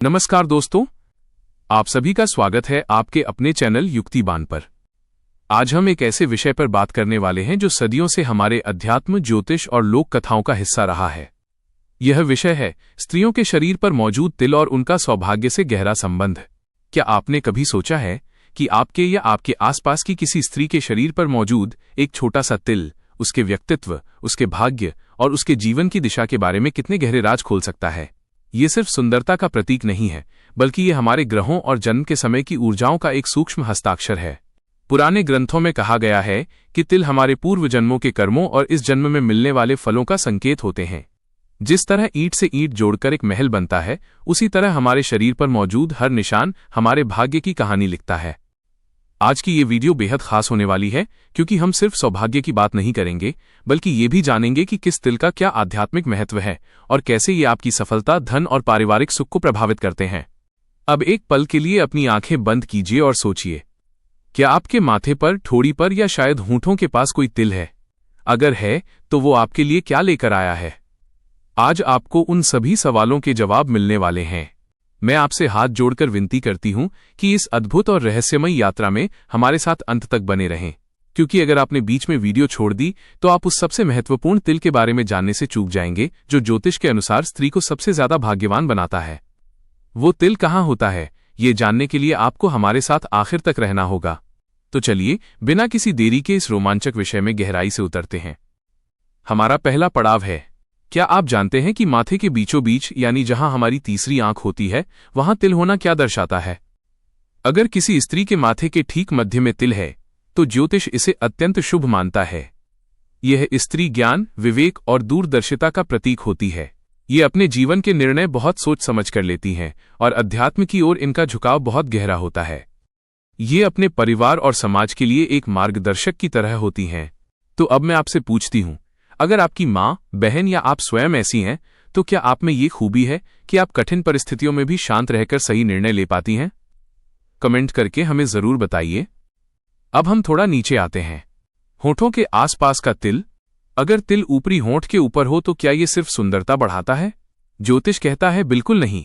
नमस्कार दोस्तों, आप सभी का स्वागत है आपके अपने चैनल युक्तिबान पर। आज हम एक ऐसे विषय पर बात करने वाले हैं जो सदियों से हमारे अध्यात्म, ज्योतिष और लोक कथाओं का हिस्सा रहा है। यह विषय है स्त्रियों के शरीर पर मौजूद तिल और उनका सौभाग्य से गहरा संबंध। क्या आपने कभी सोचा है कि आपके या आपके आसपास की किसी स्त्री के शरीर पर मौजूद एक छोटा सा तिल उसके व्यक्तित्व, उसके भाग्य और उसके जीवन की दिशा के बारे में कितने गहरे राज खोल सकता है? ये सिर्फ सुंदरता का प्रतीक नहीं है, बल्कि ये हमारे ग्रहों और जन्म के समय की ऊर्जाओं का एक सूक्ष्म हस्ताक्षर है। पुराने ग्रंथों में कहा गया है कि तिल हमारे पूर्व जन्मों के कर्मों और इस जन्म में मिलने वाले फलों का संकेत होते हैं। जिस तरह ईंट से ईंट जोड़कर एक महल बनता है, उसी तरह हमारे शरीर पर मौजूद हर निशान हमारे भाग्य की कहानी लिखता है। आज की ये वीडियो बेहद खास होने वाली है, क्योंकि हम सिर्फ सौभाग्य की बात नहीं करेंगे, बल्कि ये भी जानेंगे कि किस तिल का क्या आध्यात्मिक महत्व है और कैसे ये आपकी सफलता, धन और पारिवारिक सुख को प्रभावित करते हैं। अब एक पल के लिए अपनी आंखें बंद कीजिए और सोचिए, क्या आपके माथे पर, ठोड़ी पर या शायद होंठों के पास कोई तिल है? अगर है, तो वो आपके लिए क्या लेकर आया है? आज आपको उन सभी सवालों के जवाब मिलने वाले हैं। मैं आपसे हाथ जोड़कर विनती करती हूं कि इस अद्भुत और रहस्यमयी यात्रा में हमारे साथ अंत तक बने रहें, क्योंकि अगर आपने बीच में वीडियो छोड़ दी तो आप उस सबसे महत्वपूर्ण तिल के बारे में जानने से चूक जाएंगे जो ज्योतिष के अनुसार स्त्री को सबसे ज्यादा भाग्यवान बनाता है। वो तिल कहाँ होता है, ये जानने के लिए आपको हमारे साथ आखिर तक रहना होगा। तो चलिए, बिना किसी देरी के इस रोमांचक विषय में गहराई से उतरते हैं। हमारा पहला पड़ाव है, क्या आप जानते हैं कि माथे के बीचों बीच, यानी जहां हमारी तीसरी आंख होती है, वहां तिल होना क्या दर्शाता है? अगर किसी स्त्री के माथे के ठीक मध्य में तिल है, तो ज्योतिष इसे अत्यंत शुभ मानता है। यह स्त्री ज्ञान, विवेक और दूरदर्शिता का प्रतीक होती है। ये अपने जीवन के निर्णय बहुत सोच समझ कर लेती हैं और अध्यात्म की ओर इनका झुकाव बहुत गहरा होता है। ये अपने परिवार और समाज के लिए एक मार्गदर्शक की तरह होती हैं। तो अब मैं आपसे पूछती हूं, अगर आपकी माँ, बहन या आप स्वयं ऐसी हैं, तो क्या आप में ये खूबी है कि आप कठिन परिस्थितियों में भी शांत रहकर सही निर्णय ले पाती हैं? कमेंट करके हमें जरूर बताइए। अब हम थोड़ा नीचे आते हैं। होठों के आसपास का तिल। अगर तिल ऊपरी होंठ के ऊपर हो तो क्या ये सिर्फ सुंदरता बढ़ाता है? ज्योतिष कहता है बिल्कुल नहीं।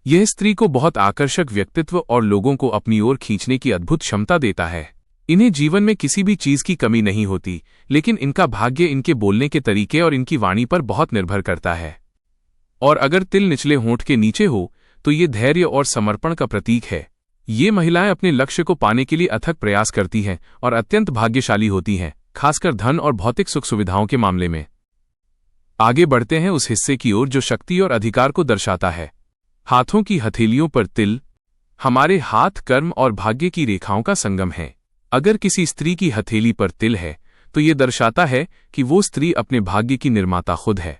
यह स्त्री को बहुत आकर्षक व्यक्तित्व और लोगों को अपनी ओर खींचने की अद्भुत क्षमता देता है। इन्हें जीवन में किसी भी चीज की कमी नहीं होती, लेकिन इनका भाग्य इनके बोलने के तरीके और इनकी वाणी पर बहुत निर्भर करता है। और अगर तिल निचले होंठ के नीचे हो तो ये धैर्य और समर्पण का प्रतीक है। ये महिलाएं अपने लक्ष्य को पाने के लिए अथक प्रयास करती हैं और अत्यंत भाग्यशाली होती हैं, खासकर धन और भौतिक सुख सुविधाओं के मामले में। आगे बढ़ते हैं उस हिस्से की ओर जो शक्ति और अधिकार को दर्शाता है। हाथों की हथेलियों पर तिल। हमारे हाथ कर्म और भाग्य की रेखाओं का संगम है। अगर किसी स्त्री की हथेली पर तिल है तो ये दर्शाता है कि वो स्त्री अपने भाग्य की निर्माता खुद है।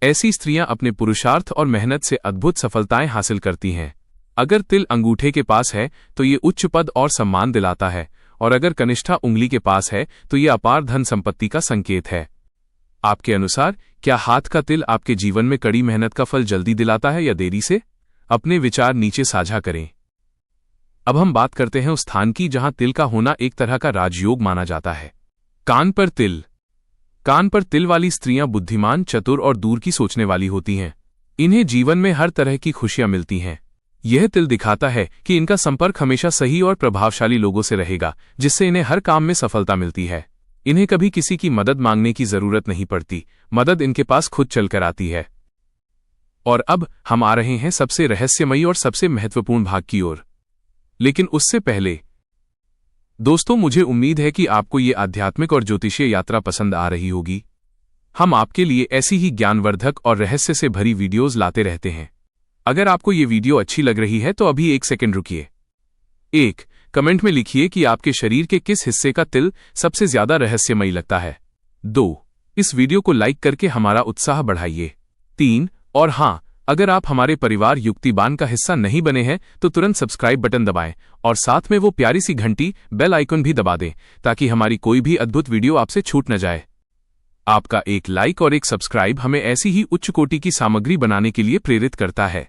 ऐसी स्त्रियां अपने पुरुषार्थ और मेहनत से अद्भुत सफलताएं हासिल करती हैं। अगर तिल अंगूठे के पास है तो ये उच्च पद और सम्मान दिलाता है, और अगर कनिष्ठा उंगली के पास है तो ये अपार धन संपत्ति का संकेत है। आपके अनुसार क्या हाथ का तिल आपके जीवन में कड़ी मेहनत का फल जल्दी दिलाता है या देरी से? अपने विचार नीचे साझा करें। अब हम बात करते हैं उस स्थान की जहां तिल का होना एक तरह का राजयोग माना जाता है। कान पर तिल। कान पर तिल वाली स्त्रियां बुद्धिमान, चतुर और दूर की सोचने वाली होती हैं। इन्हें जीवन में हर तरह की खुशियां मिलती हैं। यह तिल दिखाता है कि इनका संपर्क हमेशा सही और प्रभावशाली लोगों से रहेगा, जिससे इन्हें हर काम में सफलता मिलती है। इन्हें कभी किसी की मदद मांगने की जरूरत नहीं पड़ती, मदद इनके पास खुद चलकर आती है। और अब हम आ रहे हैं सबसे रहस्यमयी और सबसे महत्वपूर्ण भाग की ओर। लेकिन उससे पहले दोस्तों, मुझे उम्मीद है कि आपको ये आध्यात्मिक और ज्योतिषीय यात्रा पसंद आ रही होगी। हम आपके लिए ऐसी ही ज्ञानवर्धक और रहस्य से भरी वीडियोस लाते रहते हैं। अगर आपको ये वीडियो अच्छी लग रही है तो अभी एक सेकंड रुकिए। 1. कमेंट में लिखिए कि आपके शरीर के किस हिस्से का तिल सबसे ज्यादा रहस्यमयी लगता है। 2. इस वीडियो को लाइक करके हमारा उत्साह बढ़ाइए। 3. और हाँ, अगर आप हमारे परिवार युक्तिबान का हिस्सा नहीं बने हैं तो तुरंत सब्सक्राइब बटन दबाएं और साथ में वो प्यारी सी घंटी, बेल आइकन भी दबा दें, ताकि हमारी कोई भी अद्भुत वीडियो आपसे छूट न जाए। आपका एक लाइक और एक सब्सक्राइब हमें ऐसी ही उच्च कोटि की सामग्री बनाने के लिए प्रेरित करता है।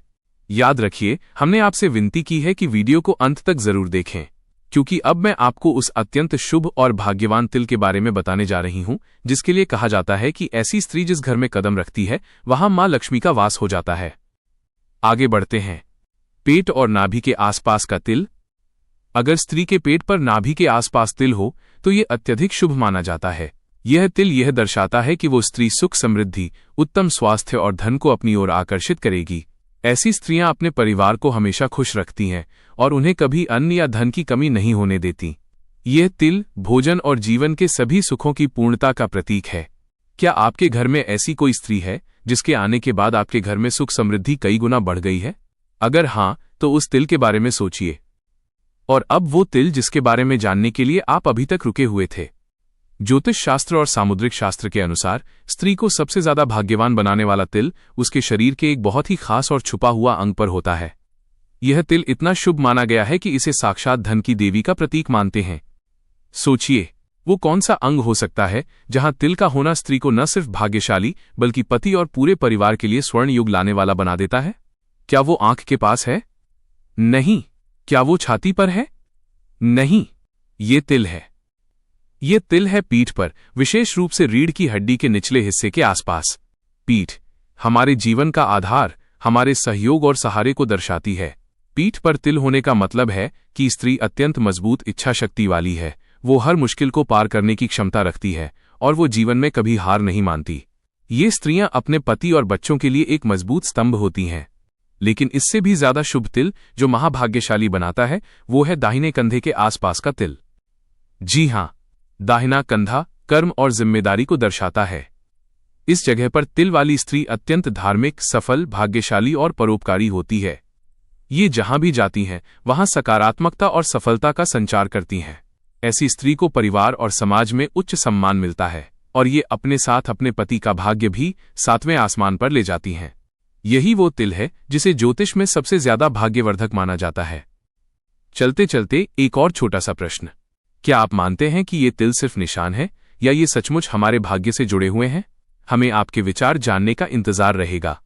याद रखिए, हमने आपसे विनती की है कि वीडियो को अंत तक जरूर देखें, क्योंकि अब मैं आपको उस अत्यंत शुभ और भाग्यवान तिल के बारे में बताने जा रही हूं, जिसके लिए कहा जाता है कि ऐसी स्त्री जिस घर में कदम रखती है वहां मां लक्ष्मी का वास हो जाता है। आगे बढ़ते हैं। पेट और नाभि के आसपास का तिल। अगर स्त्री के पेट पर नाभि के आसपास तिल हो तो ये अत्यधिक शुभ माना जाता है। यह तिल यह दर्शाता है कि वो स्त्री सुख, समृद्धि, उत्तम स्वास्थ्य और धन को अपनी ओर आकर्षित करेगी। ऐसी स्त्रियां अपने परिवार को हमेशा खुश रखती हैं और उन्हें कभी अन्न या धन की कमी नहीं होने देती। यह तिल भोजन और जीवन के सभी सुखों की पूर्णता का प्रतीक है। क्या आपके घर में ऐसी कोई स्त्री है जिसके आने के बाद आपके घर में सुख समृद्धि कई गुना बढ़ गई है? अगर हां, तो उस तिल के बारे में सोचिए। और अब वो तिल जिसके बारे में जानने के लिए आप अभी तक रुके हुए थे। ज्योतिष शास्त्र और सामुद्रिक शास्त्र के अनुसार स्त्री को सबसे ज्यादा भाग्यवान बनाने वाला तिल उसके शरीर के एक बहुत ही खास और छुपा हुआ अंग पर होता है। यह तिल इतना शुभ माना गया है कि इसे साक्षात धन की देवी का प्रतीक मानते हैं। सोचिए, वो कौन सा अंग हो सकता है जहां तिल का होना स्त्री को न सिर्फ भाग्यशाली बल्कि पति और पूरे परिवार के लिए स्वर्ण युग लाने वाला बना देता है? क्या वो आंख के पास है? नहीं। क्या वो छाती पर है? नहीं, ये तिल है। ये तिल है पीठ पर, विशेष रूप से रीढ़ की हड्डी के निचले हिस्से के आसपास। पीठ हमारे जीवन का आधार, हमारे सहयोग और सहारे को दर्शाती है। पीठ पर तिल होने का मतलब है कि स्त्री अत्यंत मजबूत इच्छा शक्ति वाली है। वो हर मुश्किल को पार करने की क्षमता रखती है और वो जीवन में कभी हार नहीं मानती। ये स्त्रियां अपने पति और बच्चों के लिए एक मजबूत स्तंभ होती हैं। लेकिन इससे भी ज्यादा शुभ तिल जो महाभाग्यशाली बनाता है वो है दाहिने कंधे के आसपास का तिल। जी हां, दाहिना कंधा कर्म और जिम्मेदारी को दर्शाता है। इस जगह पर तिल वाली स्त्री अत्यंत धार्मिक, सफल, भाग्यशाली और परोपकारी होती है। ये जहां भी जाती हैं वहां सकारात्मकता और सफलता का संचार करती हैं। ऐसी स्त्री को परिवार और समाज में उच्च सम्मान मिलता है और ये अपने साथ अपने पति का भाग्य भी 7वें आसमान पर ले जाती हैं। यही वो तिल है जिसे ज्योतिष में सबसे ज्यादा भाग्यवर्धक माना जाता है। चलते चलते एक और छोटा सा प्रश्न, क्या आप मानते हैं कि ये तिल सिर्फ निशान है या ये सचमुच हमारे भाग्य से जुड़े हुए हैं? हमें आपके विचार जानने का इंतजार रहेगा।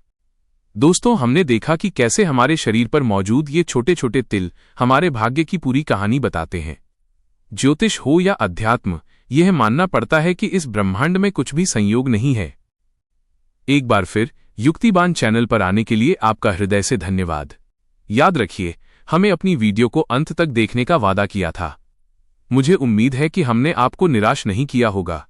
दोस्तों, हमने देखा कि कैसे हमारे शरीर पर मौजूद ये छोटे छोटे तिल हमारे भाग्य की पूरी कहानी बताते हैं। ज्योतिष हो या अध्यात्म, यह मानना पड़ता है कि इस ब्रह्मांड में कुछ भी संयोग नहीं है। एक बार फिर युक्तिबान चैनल पर आने के लिए आपका हृदय से धन्यवाद। याद रखिए, हमें अपनी वीडियो को अंत तक देखने का वादा किया था। मुझे उम्मीद है कि हमने आपको निराश नहीं किया होगा।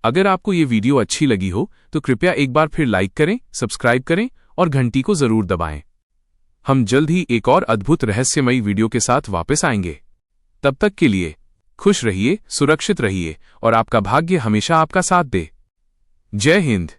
अगर आपको ये वीडियो अच्छी लगी हो तो कृपया एक बार फिर लाइक करें, सब्सक्राइब करें और घंटी को जरूर दबाएं। हम जल्द ही एक और अद्भुत रहस्यमयी वीडियो के साथ वापस आएंगे। तब तक के लिए खुश रहिए, सुरक्षित रहिए और आपका भाग्य हमेशा आपका साथ दे। जय हिंद।